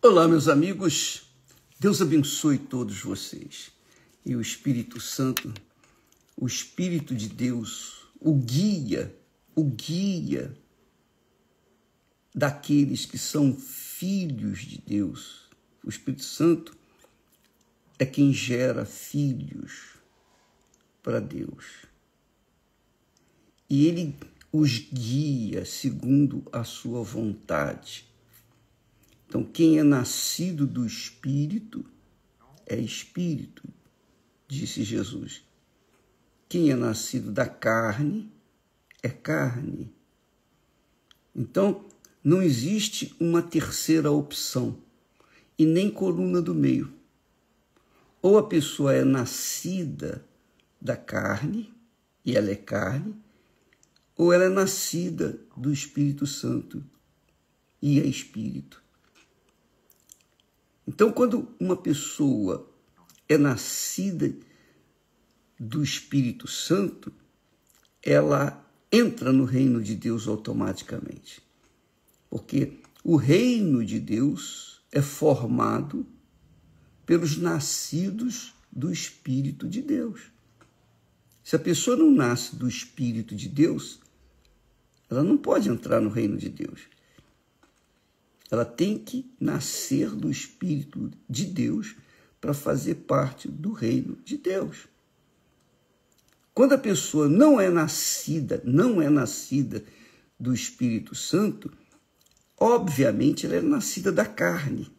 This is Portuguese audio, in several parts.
Olá, meus amigos. Deus abençoe todos vocês. E o Espírito Santo, o Espírito de Deus, o guia daqueles que são filhos de Deus. O Espírito Santo é quem gera filhos para Deus. E ele os guia segundo a sua vontade. Então, quem é nascido do Espírito é Espírito, disse Jesus. Quem é nascido da carne é carne. Então, não existe uma terceira opção e nem coluna do meio. Ou a pessoa é nascida da carne, e ela é carne, ou ela é nascida do Espírito Santo e é Espírito. Então, quando uma pessoa é nascida do Espírito Santo, ela entra no reino de Deus automaticamente. Porque o reino de Deus é formado pelos nascidos do Espírito de Deus. Se a pessoa não nasce do Espírito de Deus, ela não pode entrar no reino de Deus. Ela tem que nascer do Espírito de Deus para fazer parte do reino de Deus. Quando a pessoa não é nascida do Espírito Santo, obviamente ela é nascida da carne.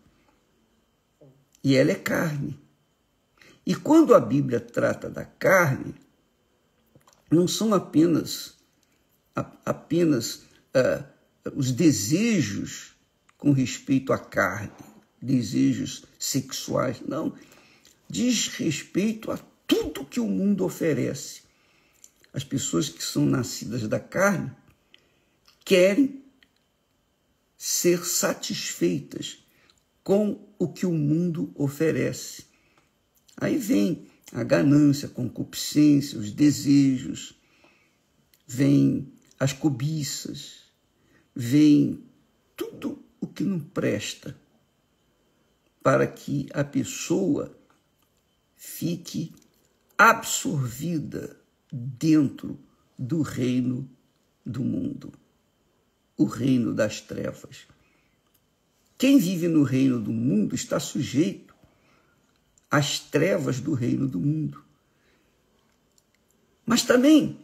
E ela é carne. E quando a Bíblia trata da carne, não são apenas os desejos com respeito à carne, desejos sexuais, não. Diz respeito a tudo que o mundo oferece. As pessoas que são nascidas da carne querem ser satisfeitas com o que o mundo oferece. Aí vem a ganância, a concupiscência, os desejos, vem as cobiças, vem tudo o que não presta para que a pessoa fique absorvida dentro do reino do mundo, o reino das trevas. Quem vive no reino do mundo está sujeito às trevas do reino do mundo. Mas também,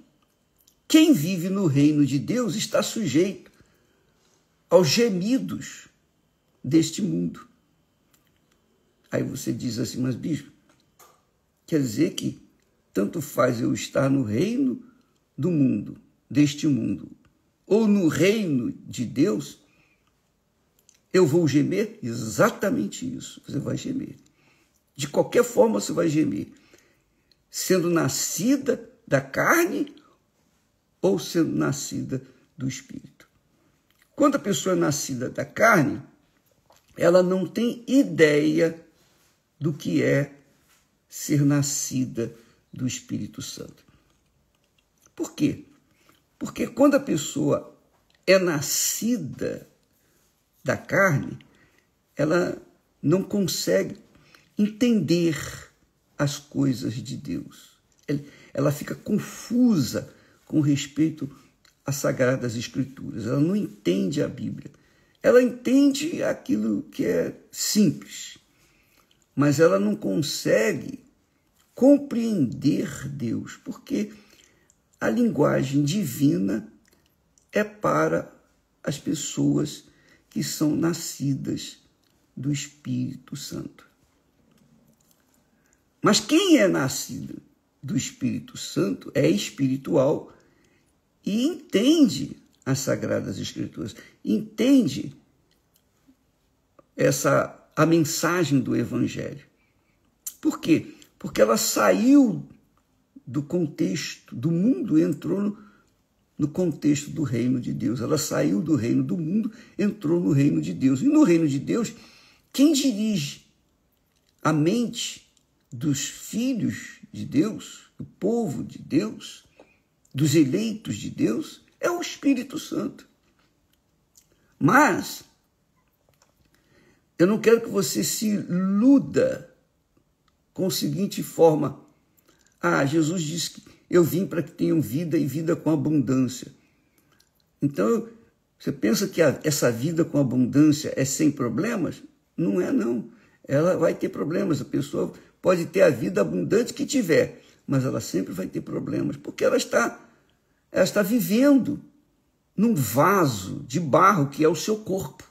quem vive no reino de Deus está sujeito aos gemidos deste mundo. Aí você diz assim, mas bispo, quer dizer que tanto faz eu estar no reino do mundo, deste mundo, ou no reino de Deus, eu vou gemer? Exatamente isso, você vai gemer. De qualquer forma você vai gemer, sendo nascida da carne ou sendo nascida do Espírito. Quando a pessoa é nascida da carne, ela não tem ideia do que é ser nascida do Espírito Santo. Por quê? Porque quando a pessoa é nascida da carne, ela não consegue entender as coisas de Deus. Ela fica confusa com respeito às Sagradas Escrituras. Ela não entende a Bíblia. Ela entende aquilo que é simples, mas ela não consegue compreender Deus, porque a linguagem divina é para as pessoas que são nascidas do Espírito Santo. Mas quem é nascido do Espírito Santo é espiritual e entende as Sagradas Escrituras, entende a mensagem do Evangelho. Por quê? Porque ela saiu do contexto do mundo e entrou no contexto do reino de Deus. Ela saiu do reino do mundo, entrou no reino de Deus. E no reino de Deus, quem dirige a mente dos filhos de Deus, do povo de Deus, dos eleitos de Deus, é o Espírito Santo. Mas eu não quero que você se iluda com a seguinte forma: Jesus disse que eu vim para que tenham vida e vida com abundância. Então, você pensa que essa vida com abundância é sem problemas? Não é, não. Ela vai ter problemas. A pessoa pode ter a vida abundante que tiver, mas ela sempre vai ter problemas, porque ela está vivendo num vaso de barro que é o seu corpo.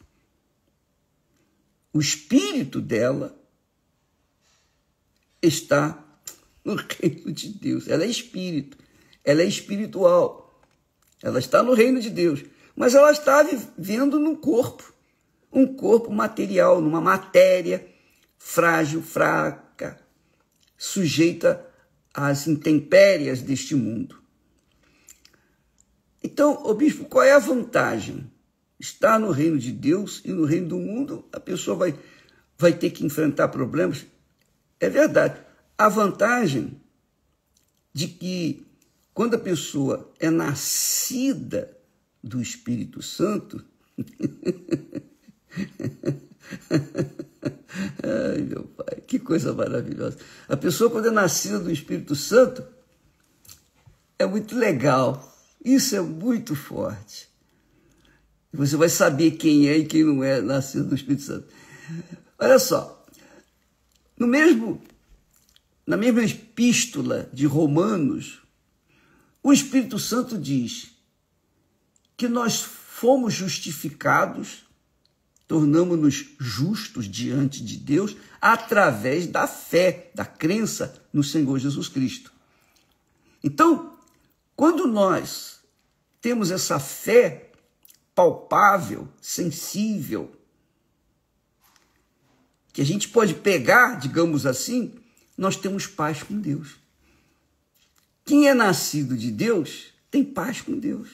O espírito dela está no reino de Deus. Ela é espírito, ela é espiritual, ela está no reino de Deus, mas ela está vivendo num corpo, um corpo material, numa matéria frágil, fraca, sujeita às intempéries deste mundo. Então, ô bispo, qual é a vantagem? Estar no reino de Deus e no reino do mundo, a pessoa vai ter que enfrentar problemas. É verdade. A vantagem de que quando a pessoa é nascida do Espírito Santo, ai, meu pai, que coisa maravilhosa. A pessoa, quando é nascida do Espírito Santo, é muito legal. Isso é muito forte. Você vai saber quem é e quem não é nascido do Espírito Santo. Olha só, na mesma epístola de Romanos, o Espírito Santo diz que nós fomos justificados, tornamos-nos justos diante de Deus através da fé, da crença no Senhor Jesus Cristo. Então, quando nós temos essa fé palpável, sensível, que a gente pode pegar, digamos assim, nós temos paz com Deus. Quem é nascido de Deus tem paz com Deus.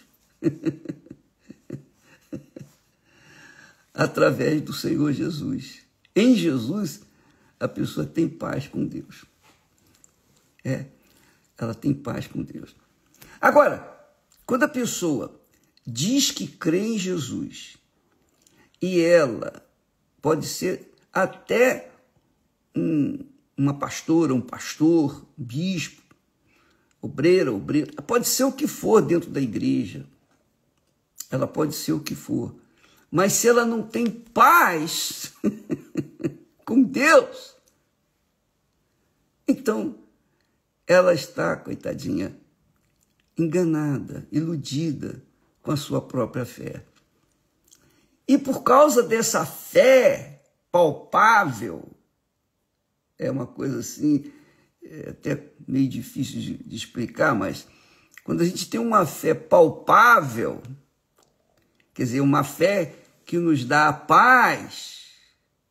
Através do Senhor Jesus. Em Jesus, a pessoa tem paz com Deus. Ela tem paz com Deus. Agora, quando a pessoa diz que crê em Jesus e ela pode ser até uma pastora, um pastor, um bispo, obreira, pode ser o que for dentro da igreja, ela pode ser o que for, mas se ela não tem paz com Deus, então ela está, coitadinha, enganada, iludida com a sua própria fé. E por causa dessa fé palpável, é uma coisa assim, até meio difícil de explicar, mas quando a gente tem uma fé palpável, quer dizer, uma fé que nos dá paz,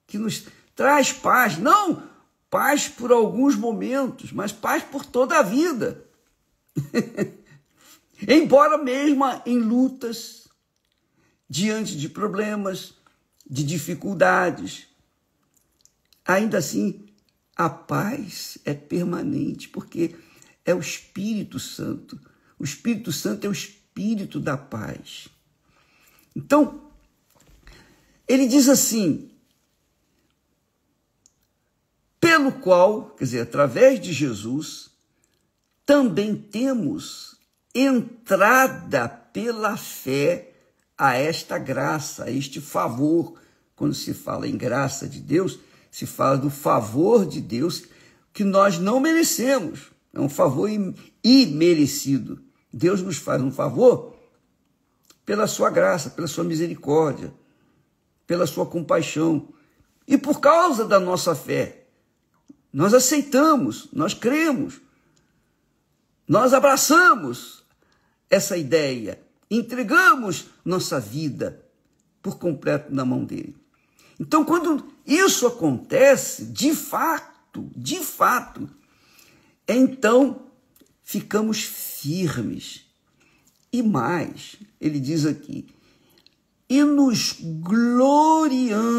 que nos traz paz, não paz por alguns momentos, mas paz por toda a vida. Embora mesmo em lutas, diante de problemas, de dificuldades, ainda assim a paz é permanente, porque é o Espírito Santo. O Espírito Santo é o Espírito da paz. Então, ele diz assim, pelo qual, quer dizer, através de Jesus, também temos entrada pela fé a esta graça, a este favor. Quando se fala em graça de Deus, se fala do favor de Deus que nós não merecemos. É um favor imerecido. Deus nos faz um favor pela sua graça, pela sua misericórdia, pela sua compaixão. E por causa da nossa fé, nós aceitamos, nós cremos, nós abraçamos essa ideia, entregamos nossa vida por completo na mão dele. Então, quando isso acontece, de fato, então ficamos firmes. E mais, ele diz aqui, e nos gloriamos.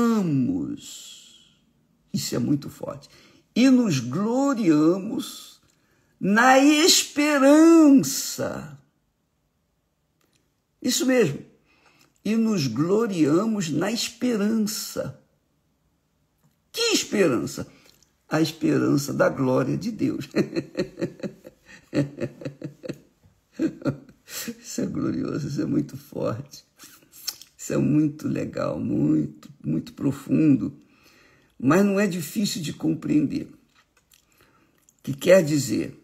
Isso é muito forte. E nos gloriamos na esperança. Isso mesmo. E nos gloriamos na esperança. esperança? A esperança da glória de Deus. Isso é glorioso, isso é muito forte. Isso é muito legal, muito, muito profundo. Mas não é difícil de compreender. Que quer dizer,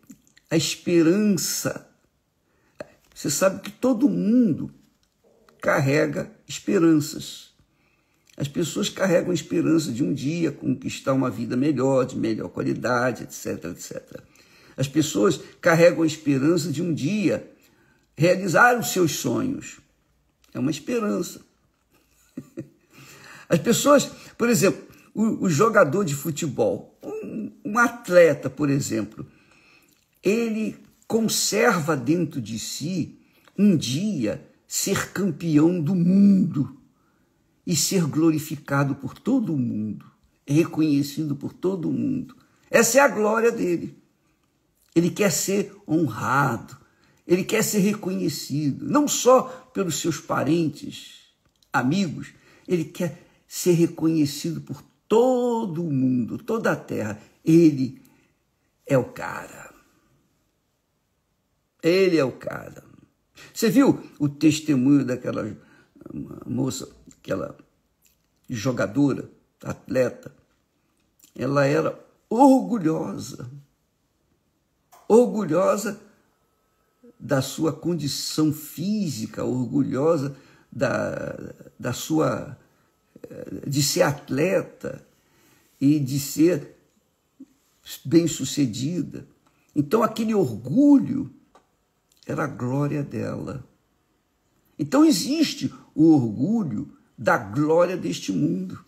a esperança. Você sabe que todo mundo carrega esperanças. As pessoas carregam a esperança de um dia conquistar uma vida melhor, de melhor qualidade, etc, etc. As pessoas carregam a esperança de um dia realizar os seus sonhos. É uma esperança. As pessoas, por exemplo, o jogador de futebol, um atleta, por exemplo, ele conserva dentro de si um dia ser campeão do mundo e ser glorificado por todo mundo, reconhecido por todo mundo. Essa é a glória dele. Ele quer ser honrado, ele quer ser reconhecido, não só pelos seus parentes, amigos, ele quer ser reconhecido por todo mundo, toda a terra. Ele é o cara. Ele é o cara. Você viu o testemunho daquela moça, aquela jogadora, atleta? Ela era orgulhosa da sua condição física, orgulhosa da sua de ser atleta e de ser bem-sucedida. Então aquele orgulho era a glória dela. Então existe o orgulho da glória deste mundo.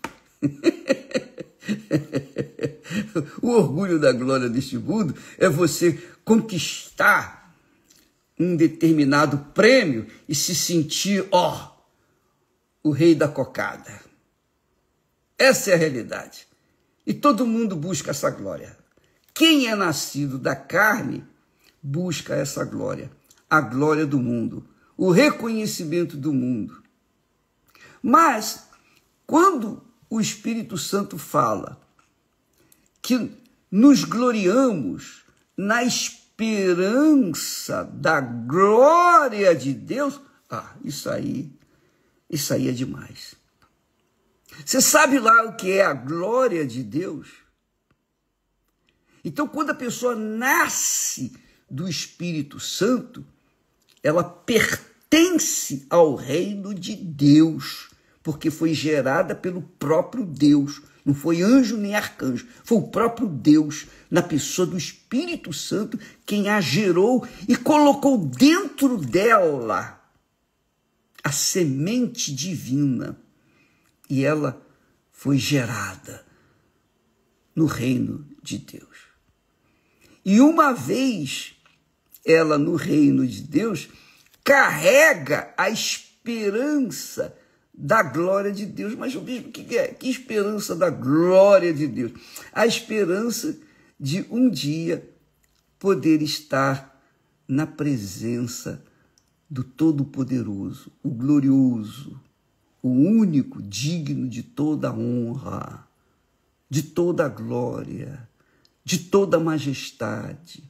O orgulho da glória deste mundo é você conquistar um determinado prêmio e se sentir, o rei da cocada. Essa é a realidade. E todo mundo busca essa glória. Quem é nascido da carne busca essa glória, a glória do mundo, o reconhecimento do mundo. Mas, quando o Espírito Santo fala que nos gloriamos na esperança da glória de Deus, isso aí é demais. Você sabe lá o que é a glória de Deus? Então, quando a pessoa nasce do Espírito Santo, ela pertence ao reino de Deus, porque foi gerada pelo próprio Deus. Não foi anjo nem arcanjo, foi o próprio Deus, na pessoa do Espírito Santo, quem a gerou e colocou dentro dela a semente divina. E ela foi gerada no reino de Deus. E uma vez ela no reino de Deus, carrega a esperança da glória de Deus. Mas o bispo, o que é? Que esperança da glória de Deus? A esperança de um dia poder estar na presença do Todo-Poderoso, o glorioso, o único digno de toda honra, de toda glória, de toda majestade,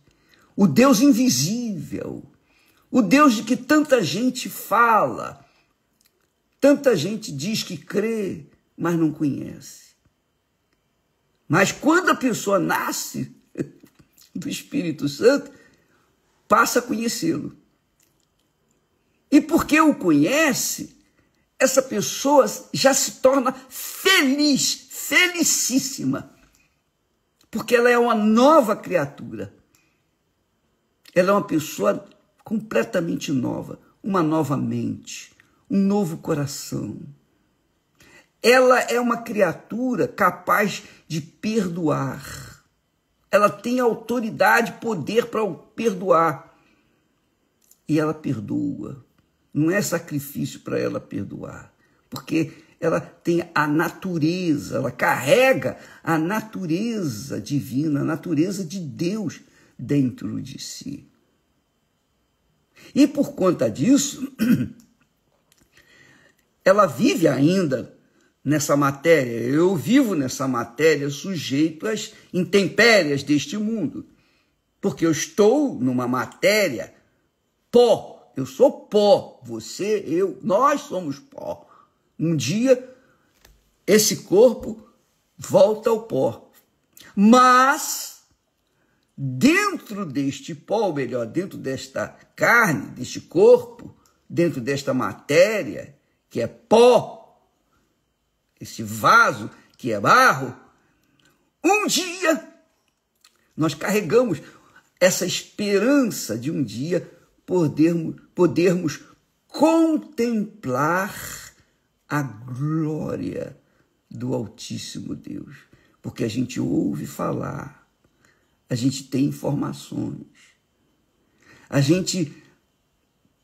o Deus invisível, o Deus de que tanta gente fala, tanta gente diz que crê, mas não conhece. Mas quando a pessoa nasce do Espírito Santo, passa a conhecê-lo. E porque o conhece, essa pessoa já se torna feliz, felicíssima, porque ela é uma nova criatura. Ela é uma pessoa completamente nova, uma nova mente, um novo coração. Ela é uma criatura capaz de perdoar. Ela tem autoridade, poder para perdoar. E ela perdoa. Não é sacrifício para ela perdoar, porque ela tem a natureza, ela carrega a natureza divina, a natureza de Deus dentro de si. E por conta disso, ela vive ainda nessa matéria, eu vivo nessa matéria sujeito às intempéries deste mundo, porque eu estou numa matéria pó, eu sou pó, você, eu, nós somos pó. Um dia esse corpo volta ao pó, mas dentro deste pó, ou melhor, dentro desta carne, deste corpo, dentro desta matéria, que é pó, esse vaso que é barro, um dia nós carregamos essa esperança de um dia podermos contemplar a glória do Altíssimo Deus, porque a gente ouve falar, a gente tem informações, a gente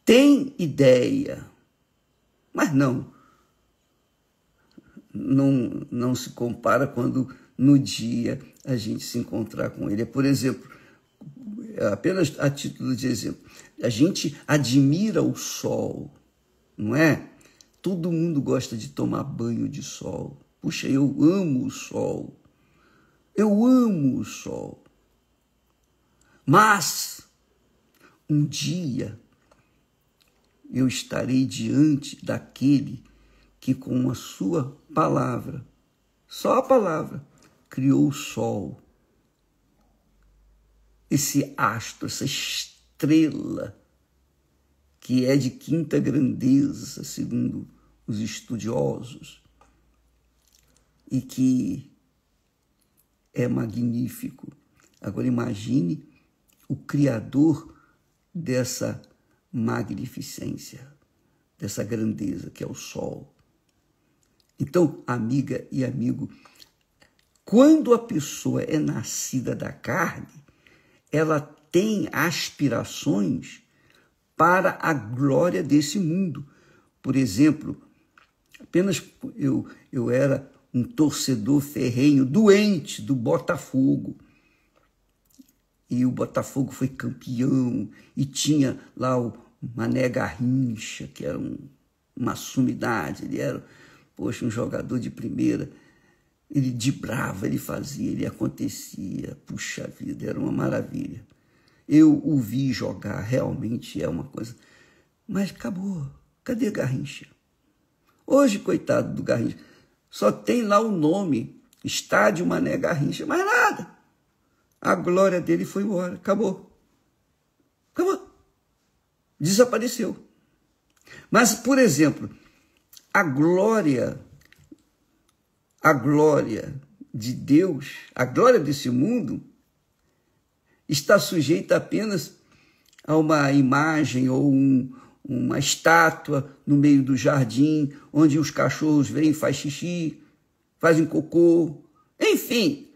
tem ideia, mas não se compara quando no dia a gente se encontrar com ele. Por exemplo, apenas a título de exemplo, a gente admira o sol, não é? Todo mundo gosta de tomar banho de sol. Puxa, eu amo o sol. Eu amo o sol. Mas um dia eu estarei diante daquele que com a sua palavra, só a palavra, criou o sol, esse astro, essa estrela, que é de quinta grandeza, segundo os estudiosos, e que é magnífico. Agora imagine o Criador dessa magnificência, dessa grandeza que é o sol. Então, amiga e amigo, quando a pessoa é nascida da carne, ela tem aspirações para a glória desse mundo. Por exemplo, apenas eu era um torcedor ferrenho, doente do Botafogo. E o Botafogo foi campeão, e tinha lá o Mané Garrincha, que era uma sumidade, ele era, poxa, um jogador de primeira. Ele dibrava, ele fazia, ele acontecia. Puxa vida, era uma maravilha. Eu o vi jogar, realmente é uma coisa. Mas acabou. Cadê Garrincha? Hoje, coitado do Garrincha, só tem lá o nome, Estádio Mané Garrincha, mais nada. A glória dele foi embora, acabou. Acabou. Desapareceu. Mas, por exemplo, a glória de Deus, a glória desse mundo, está sujeita apenas a uma imagem ou uma estátua no meio do jardim, onde os cachorros vêm, fazem xixi, fazem cocô, enfim,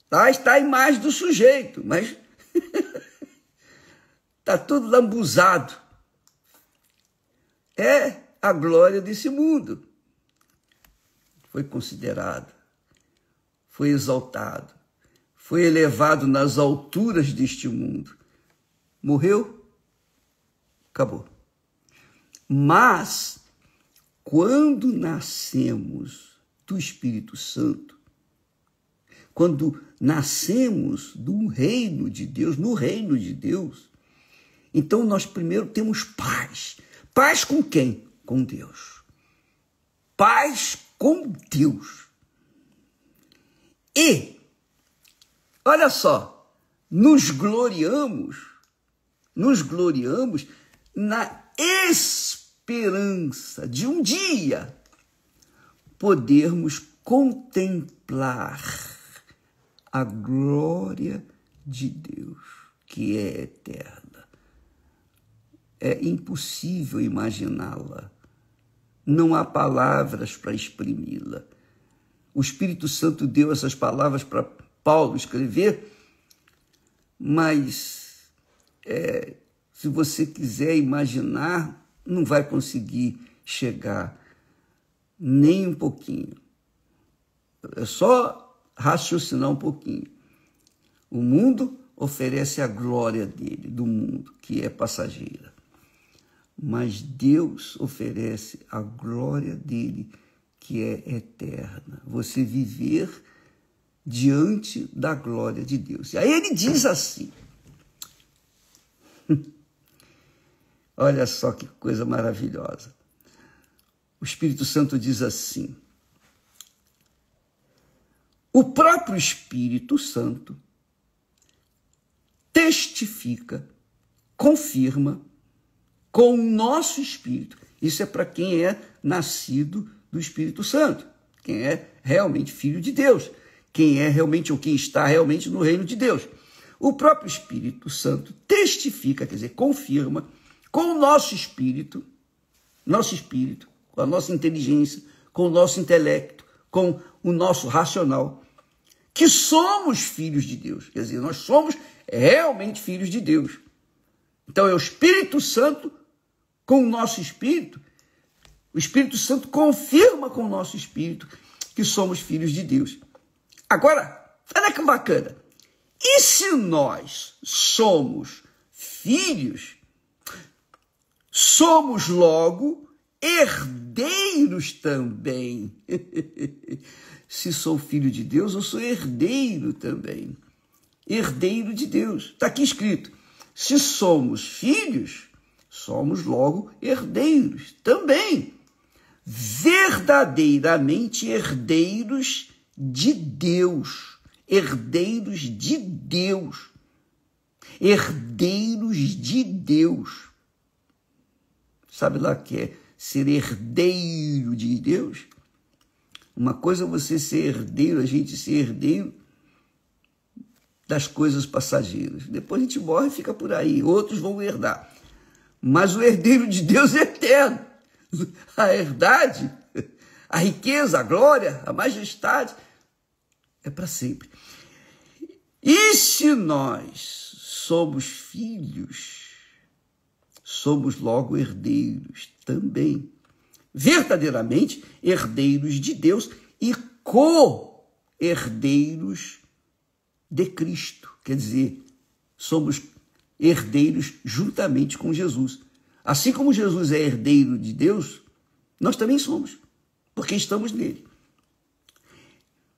lá está a imagem do sujeito, mas está tudo lambuzado. É a glória desse mundo. Foi considerado, foi exaltado, foi elevado nas alturas deste mundo. Morreu? Acabou. Mas, quando nascemos do Espírito Santo, quando nascemos do reino de Deus, no reino de Deus, então nós primeiro temos paz. Paz com quem? Com Deus. Paz com Deus. E, olha só, nos gloriamos na esperança de um dia podermos contemplar a glória de Deus, que é eterna. É impossível imaginá-la. Não há palavras para exprimi-la. O Espírito Santo deu essas palavras para Paulo escrever, mas se você quiser imaginar, não vai conseguir chegar nem um pouquinho. É só raciocinar um pouquinho. O mundo oferece a glória dele, do mundo, que é passageira. Mas Deus oferece a glória dele, que é eterna. Você viver diante da glória de Deus. E aí ele diz assim, olha só que coisa maravilhosa. O Espírito Santo diz assim, o próprio Espírito Santo testifica, confirma com o nosso espírito. Isso é para quem é nascido do Espírito Santo, quem é realmente filho de Deus, quem é realmente ou quem está realmente no reino de Deus. O próprio Espírito Santo testifica, quer dizer, confirma com o nosso espírito, com a nossa inteligência, com o nosso intelecto, com o nosso racional, que somos filhos de Deus. Quer dizer, nós somos realmente filhos de Deus. Então é o Espírito Santo com o nosso espírito. O Espírito Santo confirma com o nosso espírito que somos filhos de Deus. Agora, olha que bacana. E se nós somos filhos, somos logo herdeiros também. Se sou filho de Deus, eu sou herdeiro também. Herdeiro de Deus. Está aqui escrito. Se somos filhos, somos logo herdeiros também. Verdadeiramente herdeiros de Deus. Herdeiros de Deus. Herdeiros de Deus. Sabe lá que é ser herdeiro de Deus? Uma coisa é você ser herdeiro, a gente ser herdeiro das coisas passageiras. Depois a gente morre e fica por aí, outros vão herdar. Mas o herdeiro de Deus é eterno. A herdade, a riqueza, a glória, a majestade é para sempre. E se nós somos filhos, somos logo herdeiros também. Verdadeiramente herdeiros de Deus e co-herdeiros de Cristo. Quer dizer, somos herdeiros juntamente com Jesus. Assim como Jesus é herdeiro de Deus, nós também somos, porque estamos nele.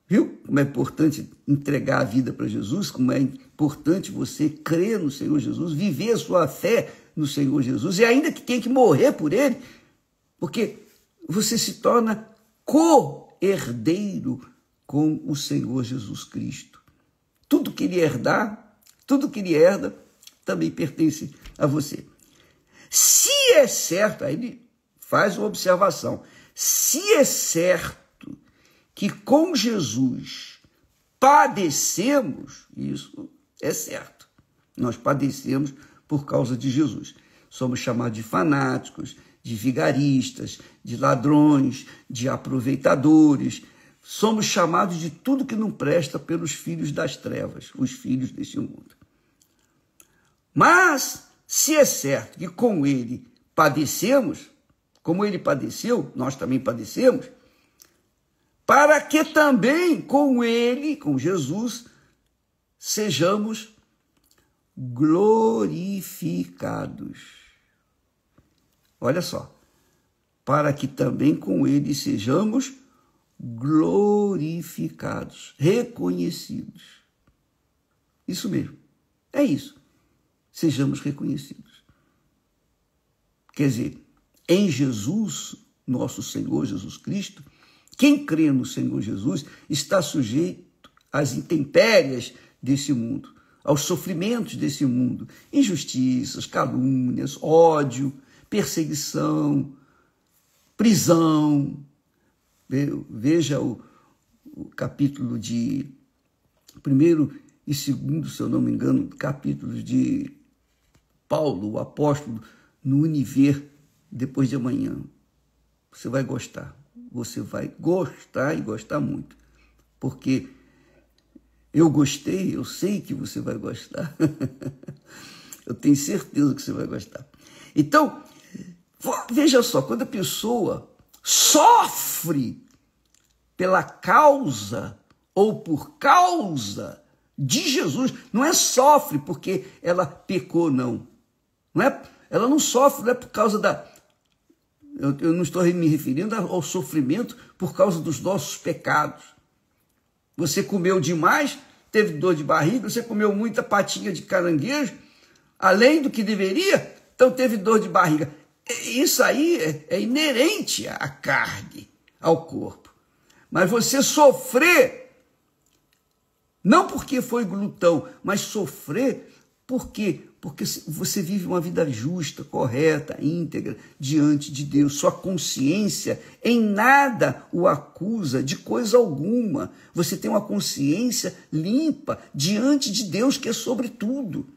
Viu como é importante entregar a vida para Jesus, como é importante você crer no Senhor Jesus, viver a sua fé no Senhor Jesus, e ainda que tenha que morrer por ele, porque você se torna co-herdeiro com o Senhor Jesus Cristo. Tudo que ele herdar, tudo que ele herda, também pertence a você. Se é certo, aí ele faz uma observação, se é certo que com Jesus padecemos, isso é certo, nós padecemos por causa de Jesus. Somos chamados de fanáticos, de vigaristas, de ladrões, de aproveitadores. Somos chamados de tudo que não presta pelos filhos das trevas, os filhos deste mundo. Mas, se é certo que com ele padecemos, como ele padeceu, nós também padecemos, para que também com ele, com Jesus, sejamos glorificados. Olha só, para que também com ele sejamos glorificados, reconhecidos. Isso mesmo, é isso. Sejamos reconhecidos. Quer dizer, em Jesus, nosso Senhor Jesus Cristo, quem crê no Senhor Jesus está sujeito às intempéries desse mundo, aos sofrimentos desse mundo, injustiças, calúnias, ódio, perseguição, prisão. Veja o capítulo de 1º e 2º, se eu não me engano, capítulos de Paulo, o apóstolo, no Univer, depois de amanhã. Você vai gostar e gostar muito, porque eu gostei, eu sei que você vai gostar. Eu tenho certeza que você vai gostar. Então, veja só, quando a pessoa sofre pela causa ou por causa de Jesus, não é sofre porque ela pecou, não. Ela não sofre, não é por causa Eu não estou me referindo ao sofrimento por causa dos nossos pecados. Você comeu demais, teve dor de barriga, você comeu muita patinha de caranguejo, além do que deveria, então teve dor de barriga. Isso aí é inerente à carne, ao corpo. Mas você sofrer, não porque foi glutão, mas sofrer porque você vive uma vida justa, correta, íntegra, diante de Deus. Sua consciência em nada o acusa de coisa alguma. Você tem uma consciência limpa diante de Deus, que é sobre tudo.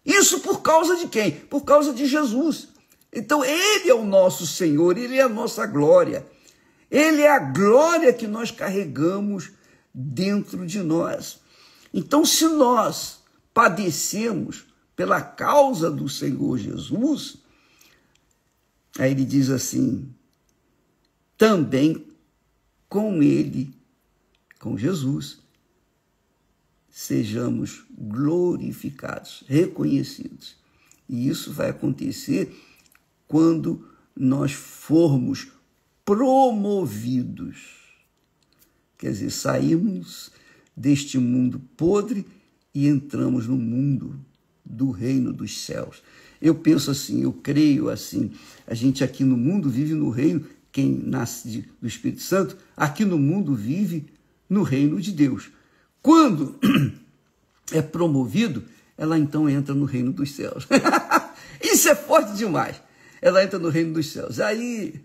Isso por causa de quem? Por causa de Jesus. Então, Ele é o nosso Senhor, Ele é a nossa glória. Ele é a glória que nós carregamos dentro de nós. Então, se nós padecemos pela causa do Senhor Jesus, aí ele diz assim, também com Ele, com Jesus, sejamos glorificados, reconhecidos. E isso vai acontecer quando nós formos promovidos. Quer dizer, saímos deste mundo podre e entramos no mundo do reino dos céus. Eu penso assim, eu creio assim, a gente aqui no mundo vive no reino, quem nasce do Espírito Santo, aqui no mundo vive no reino de Deus. Quando é promovido, ela então entra no reino dos céus. Isso é forte demais. Ela entra no reino dos céus. Aí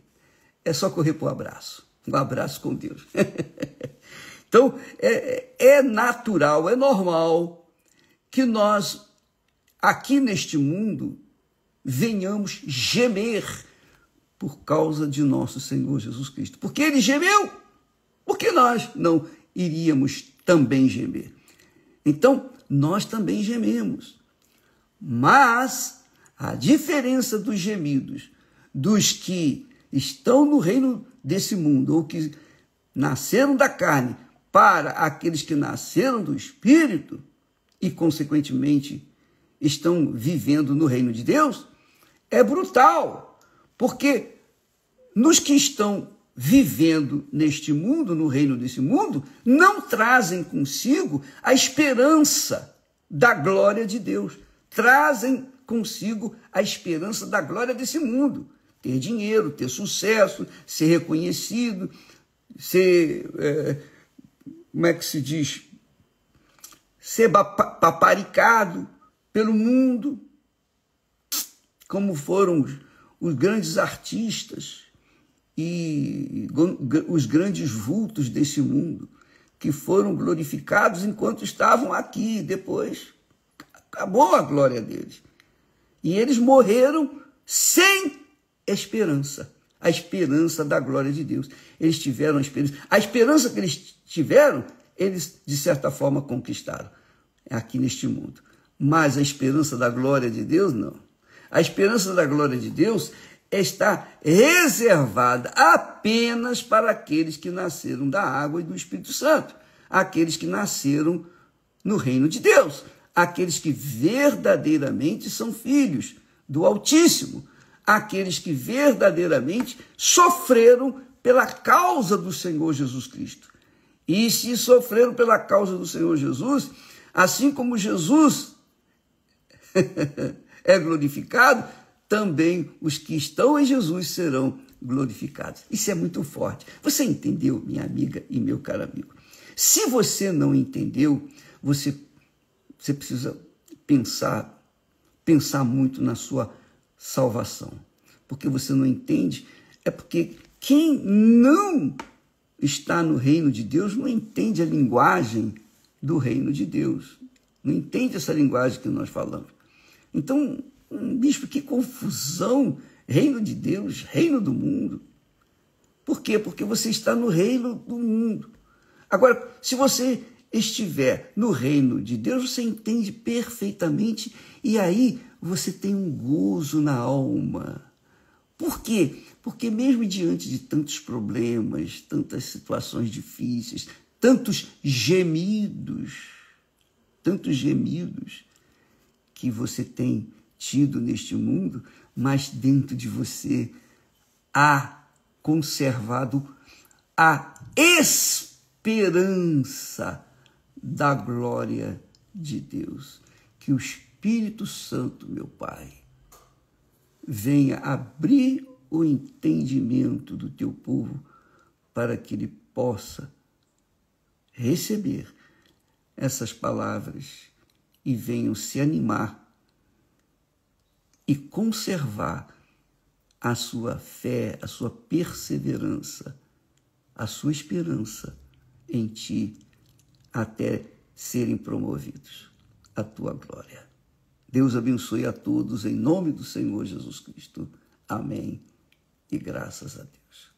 é só correr para o abraço. Um abraço com Deus. Então, é natural, é normal que nós, aqui neste mundo, venhamos gemer por causa de nosso Senhor Jesus Cristo. Porque Ele gemeu, porque nós não iríamos também gemer. Então, nós também gememos. Mas a diferença dos gemidos, dos que estão no reino desse mundo, ou que nasceram da carne, para aqueles que nasceram do Espírito e, consequentemente, estão vivendo no reino de Deus, é brutal. Porque nos que estão vivendo neste mundo, no reino desse mundo, não trazem consigo a esperança da glória de Deus. Trazem consigo a esperança da glória desse mundo. Ter dinheiro, ter sucesso, ser reconhecido, ser, como é que se diz? Ser paparicado pelo mundo, como foram os grandes artistas e os grandes vultos desse mundo, que foram glorificados enquanto estavam aqui, depois acabou a glória deles. E eles morreram sem esperança, a esperança da glória de Deus. Eles tiveram a esperança que eles tiveram, eles, de certa forma, conquistaram aqui neste mundo. Mas a esperança da glória de Deus, não. A esperança da glória de Deus está reservada apenas para aqueles que nasceram da água e do Espírito Santo, aqueles que nasceram no reino de Deus, aqueles que verdadeiramente são filhos do Altíssimo, aqueles que verdadeiramente sofreram pela causa do Senhor Jesus Cristo. E se sofreram pela causa do Senhor Jesus, assim como Jesus é glorificado, também os que estão em Jesus serão glorificados. Isso é muito forte. Você entendeu, minha amiga e meu caro amigo? Se você não entendeu, você precisa pensar muito na sua salvação. Porque você não entende, é porque quem não está no reino de Deus não entende a linguagem do reino de Deus. Não entende essa linguagem que nós falamos. Então, bispo, que confusão, reino de Deus, reino do mundo. Por quê? Porque você está no reino do mundo. Agora, se você estiver no reino de Deus, você entende perfeitamente e aí você tem um gozo na alma. Por quê? Porque mesmo diante de tantos problemas, tantas situações difíceis, tantos gemidos que você tem tido neste mundo, mas dentro de você há conservado a esperança da glória de Deus. Que o Espírito Santo, meu Pai, venha abrir o entendimento do teu povo para que ele possa receber essas palavras e venham se animar e conservar a sua fé, a sua perseverança, a sua esperança em ti, até serem promovidos à tua glória. Deus abençoe a todos em nome do Senhor Jesus Cristo. Amém. E graças a Deus.